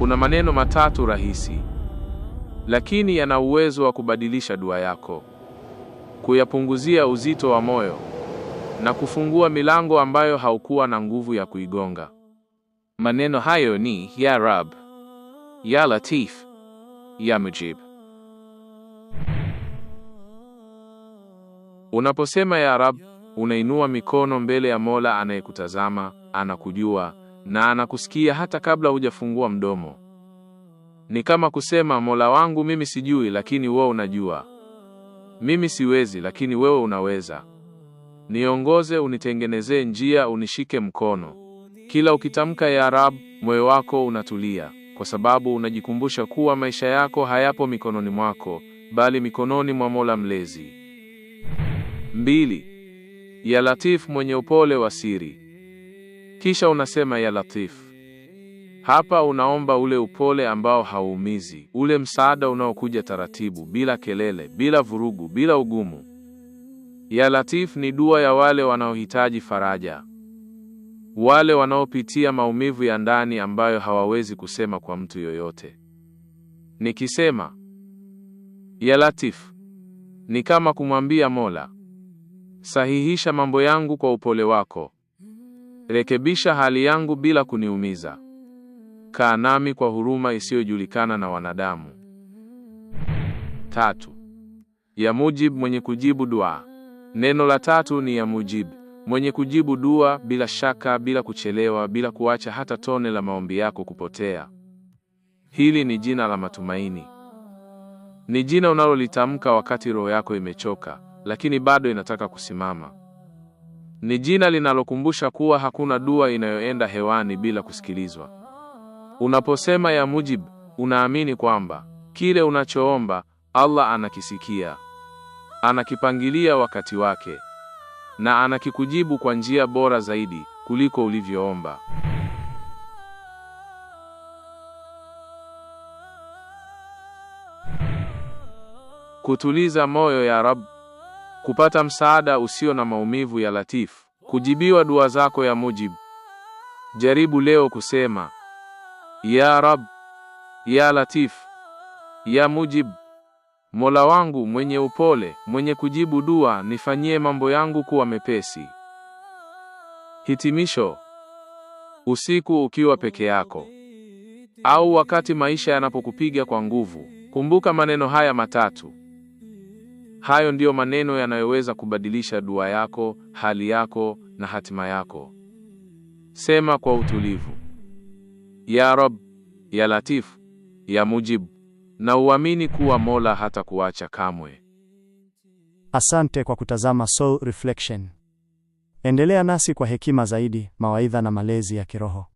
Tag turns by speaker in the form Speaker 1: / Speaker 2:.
Speaker 1: Kuna maneno matatu rahisi, lakini yana uwezo wa kubadilisha dua yako, kuyapunguzia uzito wa moyo na kufungua milango ambayo haukuwa na nguvu ya kuigonga. Maneno hayo ni Ya Rab, Ya Latif, Ya Mujib. Unaposema Ya Rab, unainua mikono mbele ya Mola anayekutazama, anakujua na anakusikia hata kabla hujafungua mdomo. Ni kama kusema, Mola wangu, mimi sijui lakini wewe unajua. Mimi siwezi lakini wewe unaweza. Niongoze, unitengenezee njia, unishike mkono. Kila ukitamka Ya Rab, moyo wako unatulia, kwa sababu unajikumbusha kuwa maisha yako hayapo mikononi mwako, bali mikononi mwa Mola Mlezi. 2. Ya Latif, mwenye upole wa siri. Kisha unasema Ya Latif. Hapa unaomba ule upole ambao hauumizi, ule msaada unaokuja taratibu, bila kelele, bila vurugu, bila ugumu. Ya Latif ni dua ya wale wanaohitaji faraja, wale wanaopitia maumivu ya ndani ambayo hawawezi kusema kwa mtu yoyote. Nikisema Ya Latif, ni kama kumwambia Mola, sahihisha mambo yangu kwa upole wako, rekebisha hali yangu bila kuniumiza, kaa nami kwa huruma isiyojulikana na wanadamu. 3. Ya Mujib, mwenye kujibu dua. Neno la tatu ni Ya Mujib, mwenye kujibu dua bila shaka, bila kuchelewa, bila kuacha hata tone la maombi yako kupotea. Hili ni jina la matumaini. Ni jina unalolitamka wakati roho yako imechoka, lakini bado inataka kusimama. Ni jina linalokumbusha kuwa hakuna dua inayoenda hewani bila kusikilizwa. Unaposema Ya Mujib, unaamini kwamba kile unachoomba Allah anakisikia, anakipangilia wakati wake, na anakikujibu kwa njia bora zaidi kuliko ulivyoomba. Kutuliza moyo Ya Rab, kupata msaada usio na maumivu Ya Latif, kujibiwa dua zako Ya Mujib. Jaribu leo kusema Ya Rab, Ya Latif, Ya Mujib. Mola wangu mwenye upole, mwenye kujibu dua, nifanyie mambo yangu kuwa mepesi. Hitimisho. Usiku ukiwa peke yako, au wakati maisha yanapokupiga kwa nguvu, kumbuka maneno haya matatu. Hayo ndiyo maneno yanayoweza kubadilisha dua yako, hali yako na hatima yako. Sema kwa utulivu: Ya Rab, Ya Latif, Ya Mujib, na uamini kuwa Mola hatakuacha kamwe.
Speaker 2: Asante kwa kutazama Soul Reflection. Endelea nasi kwa hekima zaidi, mawaidha na malezi ya kiroho.